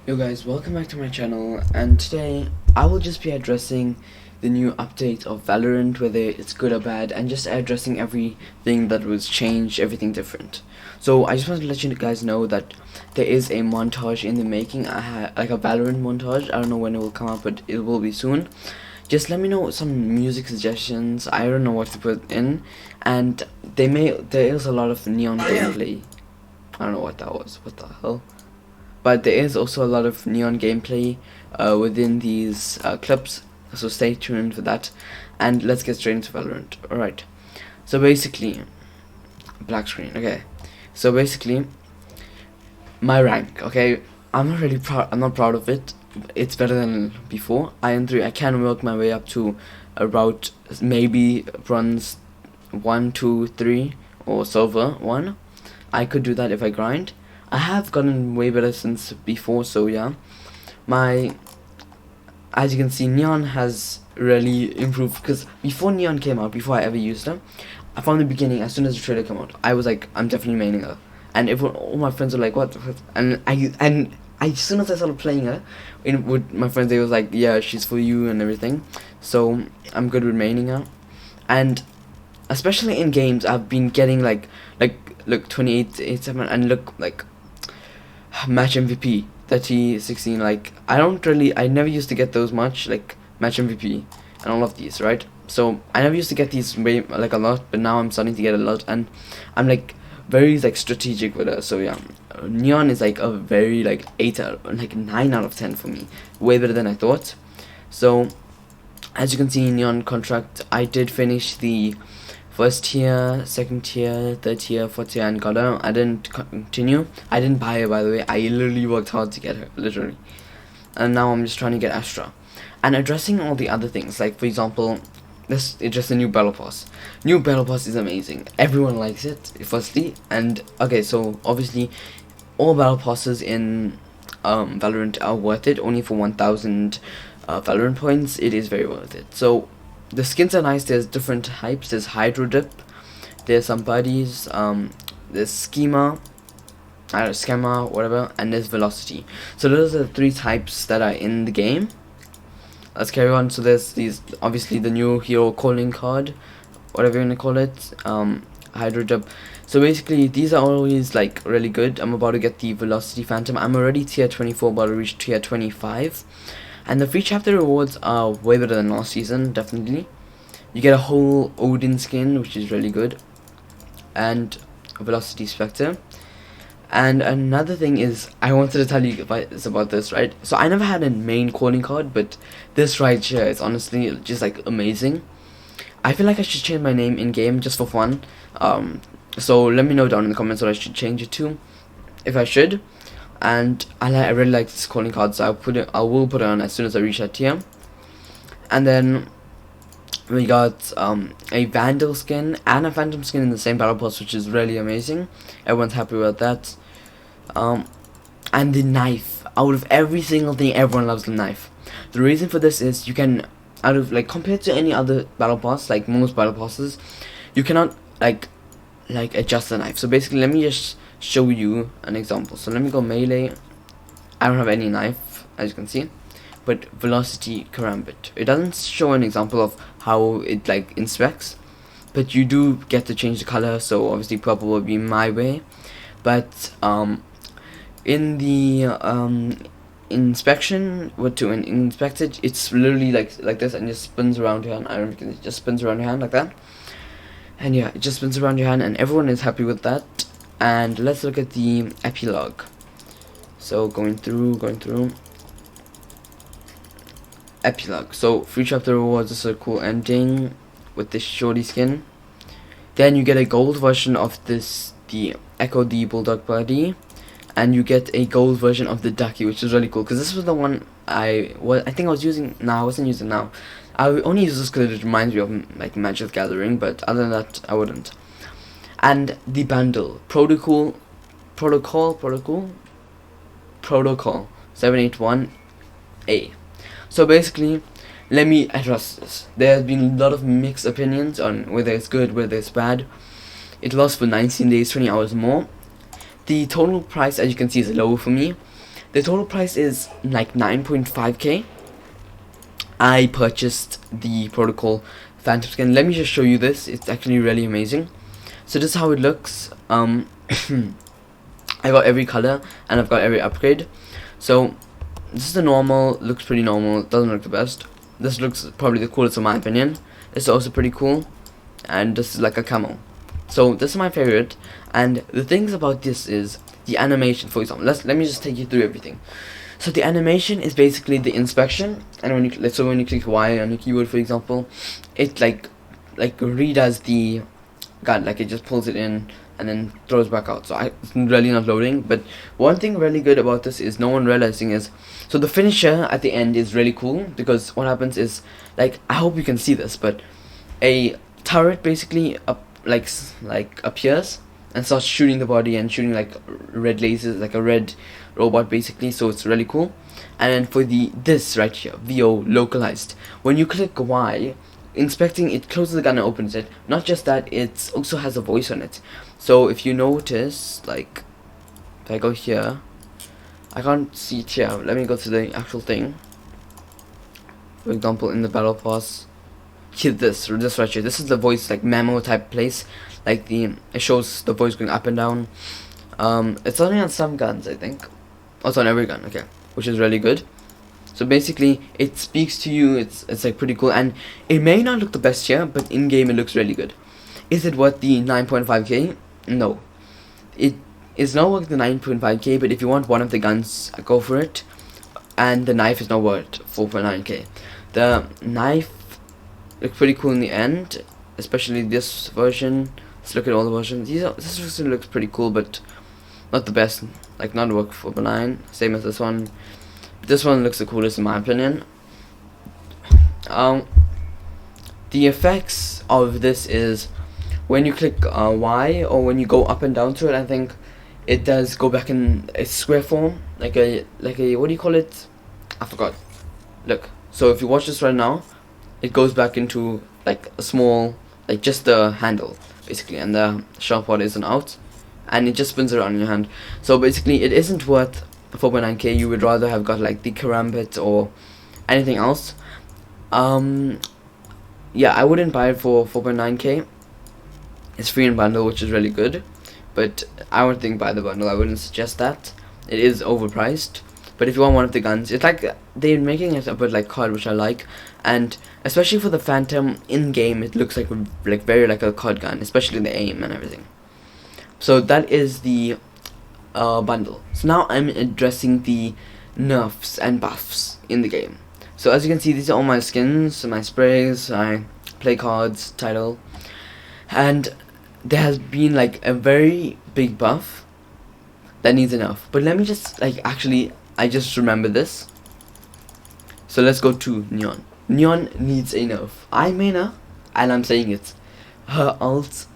Yo guys, welcome back to my channel, and today I will just be addressing the new update of Valorant, whether it's good or bad, and just addressing everything that was changed, everything different. So I just want to let you guys know that there is a montage in the making, like a Valorant montage. I don't know when it will come out, but it will be soon. Just let me know some music suggestions. I don't know what to put in, and there is a lot of neon gameplay. I don't know what that was, what the hell. But there is also a lot of neon gameplay within these clips, so stay tuned for that. And let's get straight into Valorant. Alright, so basically, black screen, okay. So basically, my rank, okay, I'm not proud of it. It's better than before. Iron 3, I can work my way up to about maybe bronze 1, 2, 3, or silver 1. I could do that if I grind. I have gotten way better since before, so yeah. As you can see, Neon has really improved, because before Neon came out, before I ever used her, from the beginning, as soon as the trailer came out, I was like, I'm definitely maining her. And all my friends were like, what? And as soon as I started playing her, with my friends, they was like, yeah, she's for you and everything. So I'm good with maining her. And especially in games, I've been getting look 28, 87, and look like match MVP 30, 16. Like I never used to get those much, like match MVP and all of these, right? So I never used to get these way like a lot, but now I'm starting to get a lot, and I'm like very like strategic with her. So yeah, Neon is like a very like 9 out of 10 for me, way better than I thought. So as you can see, Neon contract, I did finish the first tier, second tier, third tier, fourth tier, and got her. I didn't continue. I didn't buy her, by the way. I literally worked hard to get her, literally. And now I'm just trying to get Astra. And addressing all the other things, like for example, this is just a new battle pass. New battle pass is amazing. Everyone likes it, firstly. And okay, so obviously, all battle passes in Valorant are worth it. Only for 1,000 Valorant points, it is very worth it. So the skins are nice. There's different types. There's Hydro Dip, there's some buddies, there's Schema, Schema, whatever, and there's Velocity. So those are the 3 types that are in the game. Let's carry on. So there's these, obviously the new hero calling card, whatever you wanna call it, Hydro Dip. So basically these are always like really good. I'm about to get the Velocity Phantom. I'm already tier 24, about to reach tier 25. And the free chapter rewards are way better than last season, definitely. You get a whole Odin skin, which is really good, and a Velocity Spectre. And another thing is, I wanted to tell you about this, right? So I never had a main calling card, but this right here is honestly just like amazing. I feel like I should change my name in game just for fun. So let me know down in the comments what I should change it to, if I should. And I really like this calling card, so I will put it on as soon as I reach that tier. And then we got a Vandal skin and a Phantom skin in the same battle pass, which is really amazing. Everyone's happy with that. And the knife, out of every single thing, everyone loves the knife. The reason for this is you can, compared to any other battle pass, like most battle passes, you cannot like adjust the knife. So basically, let me just show you an example. So let me go melee. I don't have any knife, as you can see, but velocity karambit. It doesn't show an example of how it like inspects, but you do get to change the color. So obviously purple will be my way, but in the inspection, to inspect it, it's literally like this, and just spins around your hand. I don't know if it just spins around your hand like that. And yeah, it just spins around your hand, and everyone is happy with that. And let's look at the epilogue. So going through epilogue. So free chapter rewards is a cool ending with this shorty skin. Then you get a gold version of the Echo the Bulldog Buddy, and you get a gold version of the Ducky, which is really cool, because this was the one I think I was using. No, I wasn't using now. I only use this because it reminds me of like Magic the Gathering, but other than that, I wouldn't. And the bundle protocol 781A. So basically, let me address this. There has been a lot of mixed opinions on whether it's good, whether it's bad. It lasts for 19 days, 20 hours more. The total price, as you can see, is lower for me. The total price is like 9.5k. I purchased the protocol phantom skin. Let me just show you this. It's actually really amazing. So this is how it looks. I got every color and I've got every upgrade. So this is the normal. Looks pretty normal. Doesn't look the best. This looks probably the coolest in my opinion. It's also pretty cool, and this is like a camo. So this is my favorite. And the things about this is the animation. For example, let me just take you through everything. So the animation is basically the inspection, and when you click Y on your keyboard, for example, it like redoes the gun, like it just pulls it in and then throws back out. So it's really not loading. But one thing really good about this is no one realizing is, so the finisher at the end is really cool, because what happens is, like, I hope you can see this, but a turret basically appears and starts shooting the body and shooting like red lasers, like a red robot basically. So it's really cool. And then for this right here, VO localized, when you click Y, inspecting, it closes the gun and opens it. Not just that, it also has a voice on it. So if you notice, like, if I go here, I can't see it here. Let me go to the actual thing. For example, in the battle pass, here, this right here, this is the voice, like memo type place, like it shows the voice going up and down. It's only on some guns, I think. Also on every gun, okay, which is really good. So basically it speaks to you. It's like pretty cool, and it may not look the best here, but in game it looks really good. Is it worth the 9.5k? No, it is not worth the 9.5k, but if you want one of the guns, go for it. And the knife is not worth 4.9k. The knife looks pretty cool in the end, especially this version. Let's look at all the versions. This version looks pretty cool, but not the best. Like, not worth 4.9, same as this one. But this one looks the coolest in my opinion. The effects of this is when you click Y, or when you go up and down to it, I think it does go back in a square form, like a what do you call it? I forgot. Look, so if you watch this right now, it goes back into like a small, like just the handle basically, and the sharp part isn't out, and it just spins around in your hand. So basically it isn't worth 4.9k. You would rather have got like the karambit or anything else. Yeah, I wouldn't buy it for 4.9k. It's free in bundle, which is really good, but I would think buy the bundle. I wouldn't suggest that. It is overpriced. But if you want one of the guns, it's like they're making it a bit like COD, which I like, and especially for the Phantom in game, it looks like very like a COD gun, especially the aim and everything. So that is the bundle. So now I'm addressing the nerfs and buffs in the game. So as you can see, these are all my skins, my sprays, my play cards, title, and there has been like a very big buff that needs a nerf. But let me just I just remember this. So let's go to Neon. Neon needs a nerf. I may nerf, and I'm saying it. Her ult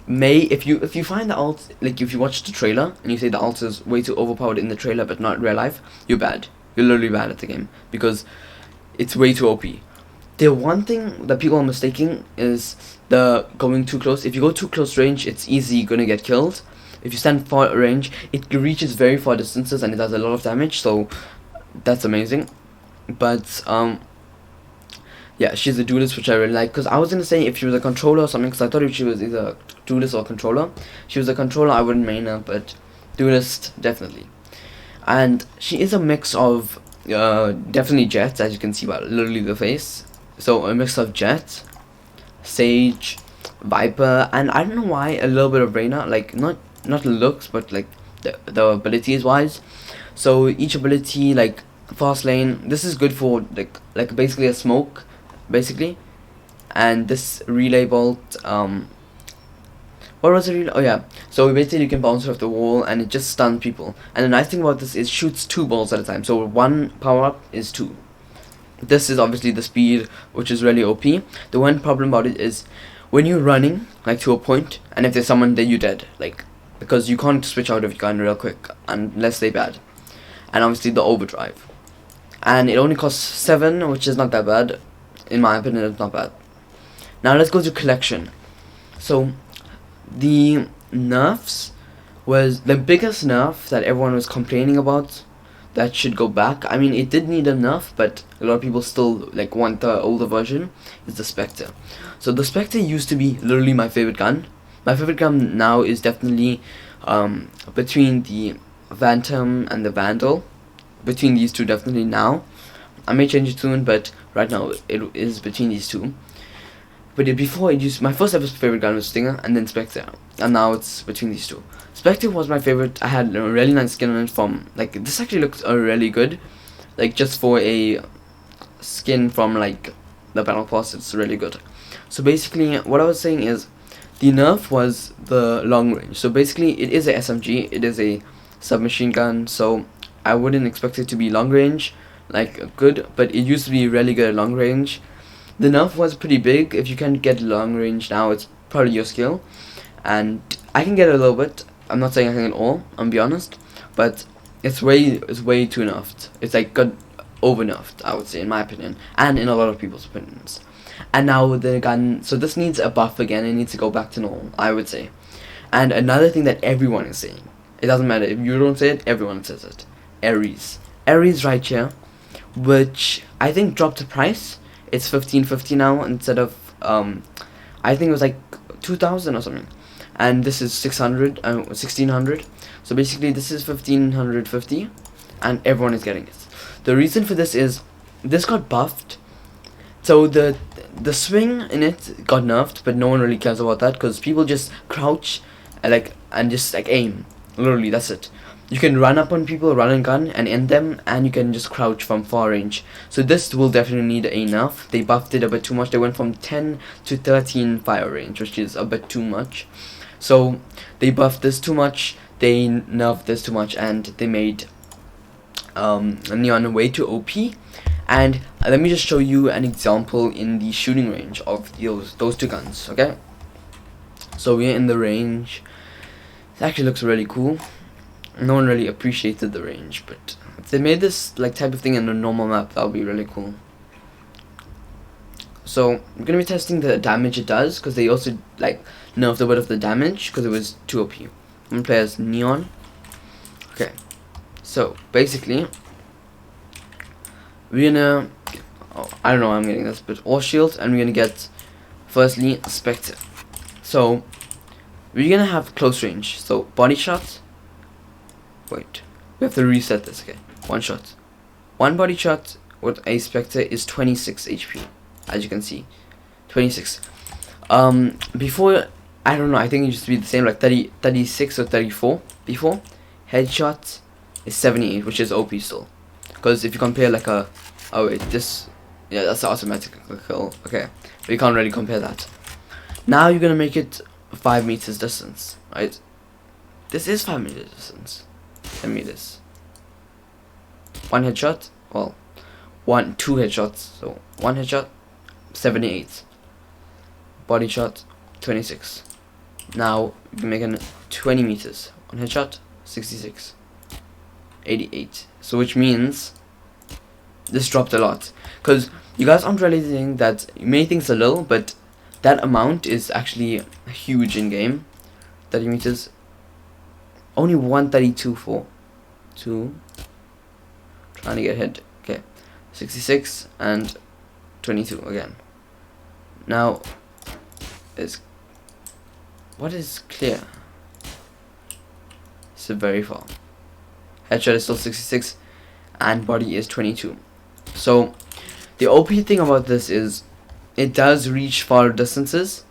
may, if you find the ult, like if you watch the trailer and you say the ult is way too overpowered in the trailer but not in real life, you're bad. You're literally bad at the game, because it's way too OP. The one thing that people are mistaking is the going too close. If you go too close range, it's easy gonna get killed. If you stand far range, it reaches very far distances and it does a lot of damage, so that's amazing. But yeah, she's a duelist, which I really like, because I was gonna say if she was a controller or something, because I thought if she was either a duelist or controller. She was a controller, I wouldn't main her, but duelist, definitely. And she is a mix of definitely Jet, as you can see by literally the face. So a mix of Jet, Sage, Viper, and I don't know why a little bit of Reyna, like not looks, but like the abilities wise. So each ability, like fast lane, this is good for like basically a smoke, basically. And this relay bolt, what was it? Oh yeah, so basically you can bounce off the wall and it just stuns people. And the nice thing about this is it shoots 2 balls at a time, so 1 power up is 2. This is obviously the speed, which is really OP. The one problem about it is when you're running like to a point, and if there's someone there, you're dead, like, because you can't switch out of your gun real quick unless they're bad. And obviously the overdrive, and it only costs 7, which is not that bad. In my opinion, it's not bad. Now let's go to collection. So the nerfs was the biggest nerf that everyone was complaining about that should go back. I mean, it did need enough, but a lot of people still like want the older version. Is the Spectre. So the Spectre used to be literally my favorite gun. My favorite gun now is definitely between the Phantom and the Vandal. Between these two, definitely now. I may change it soon, but right now it is between these two. But before, it used, my first ever favorite gun was Stinger, and then Spectre, and now it's between these two. Spectre was my favorite. I had a really nice skin on it from, like, this actually looks really good, like, just for a skin from, like, the Battle Pass, it's really good. So basically, what I was saying is, the nerf was the long range. So basically, it is a SMG, it is a submachine gun, so I wouldn't expect it to be long range, like, good, but it used to be really good at long range. The nerf was pretty big. If you can get long range now, it's probably your skill, and I can get it a little bit. I'm not saying I can get all, I'm be honest, but it's way too nerfed. It's like got over nerfed, I would say, in my opinion, and in a lot of people's opinions. And now the gun, so this needs a buff again. It needs to go back to normal, I would say. And another thing that everyone is saying, it doesn't matter if you don't say it, everyone says it. Ares right here, which I think dropped the price. It's 1550 now instead of I think it was like 2000 or something, and this is 1600. So basically this is 1550, and everyone is getting it. The reason for this is this got buffed, so the swing in it got nerfed, but no one really cares about that because people just crouch and just like aim. Literally, that's it. You can run up on people, run and gun, and end them, and you can just crouch from far range. So this will definitely need a nerf. They buffed it a bit too much. They went from 10 to 13 fire range, which is a bit too much. So they buffed this too much, they nerfed this too much, and they made Neon way too OP. And let me just show you an example in the shooting range of those two guns, okay? So we're in the range. It actually looks really cool. No one really appreciated the range, but if they made this like type of thing in a normal map, that would be really cool. So I'm gonna be testing the damage it does, because they also like nerfed a bit of the damage because it was too OP. I'm gonna play as Neon. Okay, so basically we're gonna, I don't know why I'm getting this, but all shield, and we're gonna get firstly Spectre. So we're gonna have close range. So body shot. Wait, we have to reset this. Okay, one shot. One body shot with a Spectre is 26 HP, as you can see, 26. Before, I don't know, I think it used to be the same, like 36 or 34 before. Headshot is 78, which is OP still. Because if you compare like a, oh wait, this, yeah, that's automatic kill. Okay, but you can't really compare that. Now you're gonna make it 5 meters distance, right? This is 5 meters distance. 10 meters. One headshot, well, two headshots. So one headshot, 78. Body shot, 26. Now you can make it 20 meters. One headshot, 66. 88. So which means this dropped a lot. Because you guys aren't realizing that you may think it's a little, but that amount is actually huge in game. 30 meters. Only 132 for 2. Trying to get hit. Okay. 66 and 22 again. Now is what is clear? It's very far. Headshot is still 66 and body is 22. So the OP thing about this is it does reach far distances,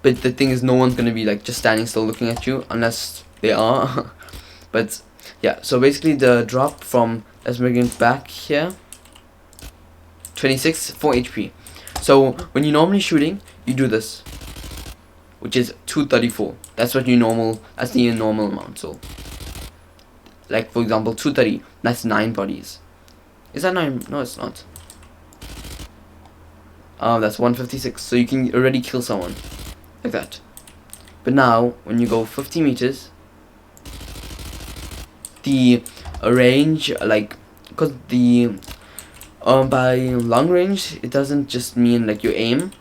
but the thing is no one's gonna be like just standing still looking at you unless they are. But yeah, so basically the drop from, let's bring it back here, 26 4 HP. So when you're normally shooting, you do this, which is 234. That's what you normal, that's the normal amount. So like for example 230, that's 9 bodies. Is that 9? No, it's not. That's 156. So you can already kill someone like that. But now when you go 50 meters, the range, like, because the by long range, it doesn't just mean like you aim,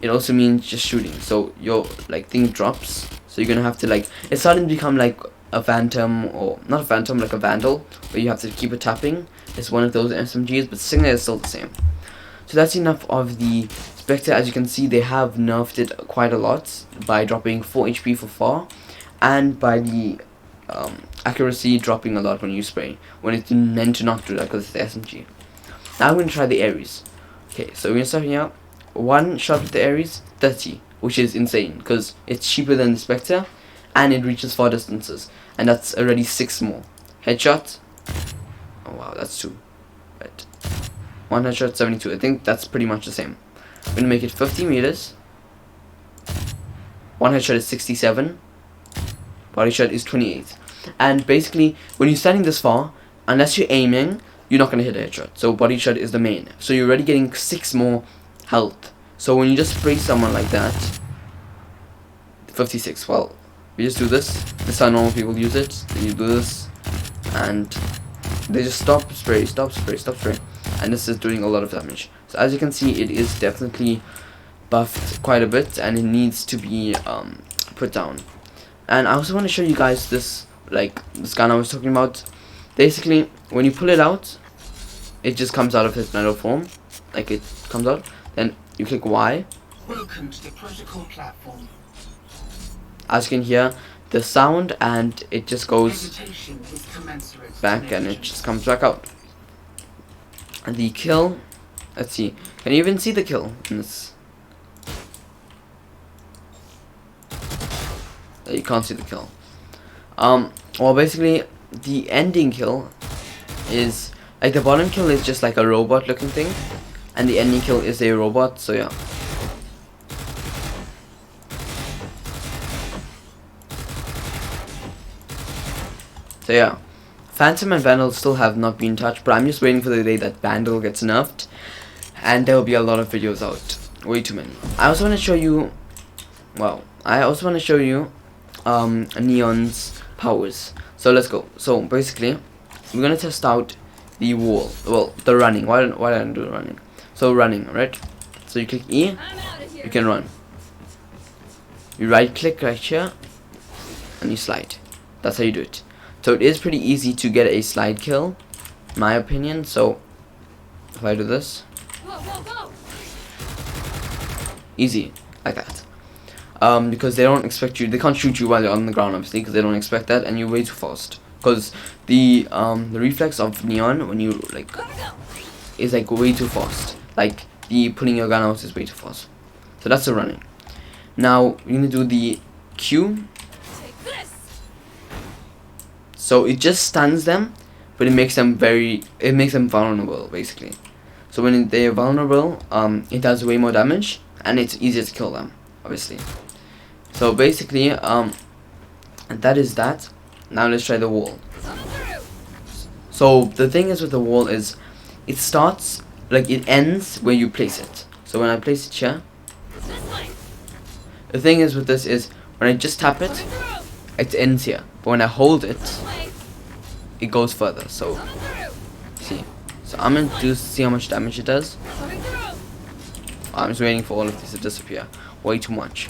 it also means just shooting. So your like thing drops, so you're gonna have to like, it's starting to become like a Phantom, or not a Phantom, like a Vandal, where you have to keep it tapping. It's one of those SMGs, but Signet is still the same. So that's enough of the Spectre. As you can see, they have nerfed it quite a lot by dropping 4 HP for far, and by the accuracy dropping a lot when you spray, when it's meant to not do that because it's the SMG. Now I'm going to try the Ares. Okay, so we're going to start here. One shot with the Ares, 30, which is insane because it's cheaper than the Spectre and it reaches far distances, and that's already 6 more. Headshot, oh wow, that's 2. Right. One headshot, 72. I think that's pretty much the same. I'm going to make it 50 meters. One headshot is 67. Body shot is 28. And basically, when you're standing this far, unless you're aiming, you're not going to hit a headshot. So body shot is the main. So you're already getting 6 more health. So when you just spray someone like that, 56. Well, we just do this. This is how normal people use it. Then you do this, and they just stop, spray, stop, spray, stop, spray. And this is doing a lot of damage. So as you can see, it is definitely buffed quite a bit, and it needs to be put down. And I also want to show you guys this, like this gun I was talking about. Basically, when you pull it out, it just comes out of its metal form, like it comes out. Then you click Y. Welcome to the protocol platform. As you can hear, the sound, and it just goes back, and it just comes back out. And the kill, let's see, can you even see the kill in this? You can't see the kill. Well, basically the ending kill is like, the bottom kill is just like a robot looking thing, and the ending kill is a robot. So yeah. So yeah, Phantom and Vandal still have not been touched, but I'm just waiting for the day that Vandal gets nerfed, and there will be a lot of videos out. Way too many. I also want to show you, well, Neon's powers. So let's go. So basically, we're gonna test out the wall. Well, the running. Why did I do running? So running, right? So you click E, you can run. You right click right here, and you slide. That's how you do it. So it is pretty easy to get a slide kill, in my opinion. So if I do this, easy like that. Because they don't expect you, they can't shoot you while you're on the ground, obviously, because they don't expect that, and you're way too fast. Because the reflex of Neon when you like is like way too fast. Like the pulling your gun out is way too fast. So that's the running. Now you're gonna do the Q. So it just stuns them, but it makes them vulnerable, basically. So when they are vulnerable, it does way more damage, and it's easier to kill them, obviously. So basically, that is that. Now let's try the wall. So the thing is with the wall is, it starts, like it ends where you place it. So when I place it here, the thing is with this is, when I just tap it, it ends here. But when I hold it, it goes further. So see. So I'm going to see how much damage it does. I'm just waiting for all of this to disappear. Way too much.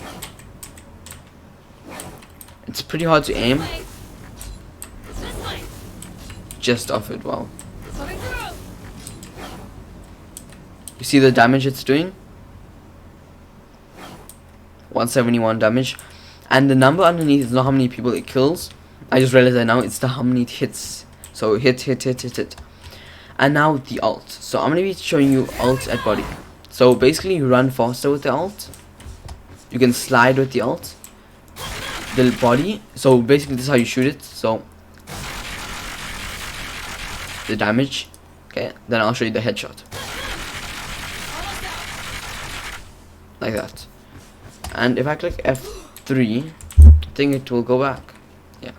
It's pretty hard to aim. Just off it, wow. You see the damage it's doing? 171 damage. And the number underneath is not how many people it kills. I just realized that now, it's the how many it hits. So hit. And now the ult. So I'm going to be showing you ult at body. So basically you run faster with the ult. You can slide with the ult. The body. So basically this is how you shoot it. So the damage. Okay. Then I'll show you the headshot. Like that. And if I click F3, I think it will go back. Yeah.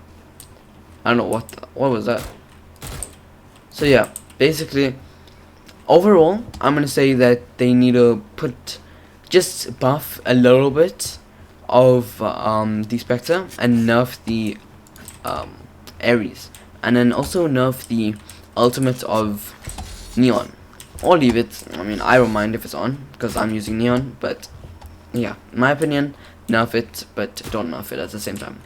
I don't know what was that. So yeah, basically, overall, I'm gonna say that they need to just buff a little bit of the Spectre and nerf the Ares, and then also nerf the ultimate of Neon, or leave it. I mean, I don't mind if it's on because I'm using Neon, but yeah, in my opinion, nerf it, but don't nerf it at the same time.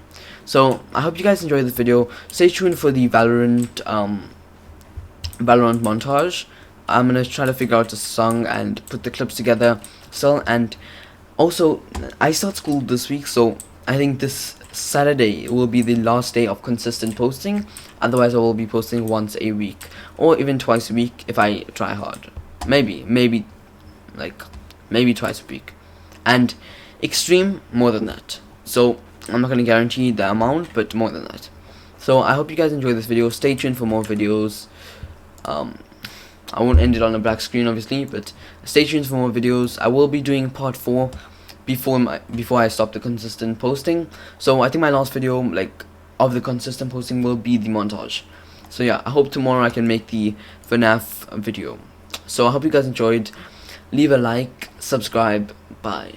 So I hope you guys enjoyed this video. Stay tuned for the Valorant montage. I'm gonna try to figure out a song and put the clips together still. And also, I start school this week, so I think this Saturday will be the last day of consistent posting. Otherwise, I will be posting once a week or even twice a week if I try hard. Maybe twice a week, and extreme more than that. So I'm not gonna guarantee the amount, but more than that. So I hope you guys enjoyed this video. Stay tuned for more videos. I won't end it on a black screen, obviously, but stay tuned for more videos. I will be doing part 4 before I stop the consistent posting. So I think my last video, like, of the consistent posting will be the montage. So yeah, I hope tomorrow I can make the FNAF video. So I hope you guys enjoyed. Leave a like, subscribe, bye.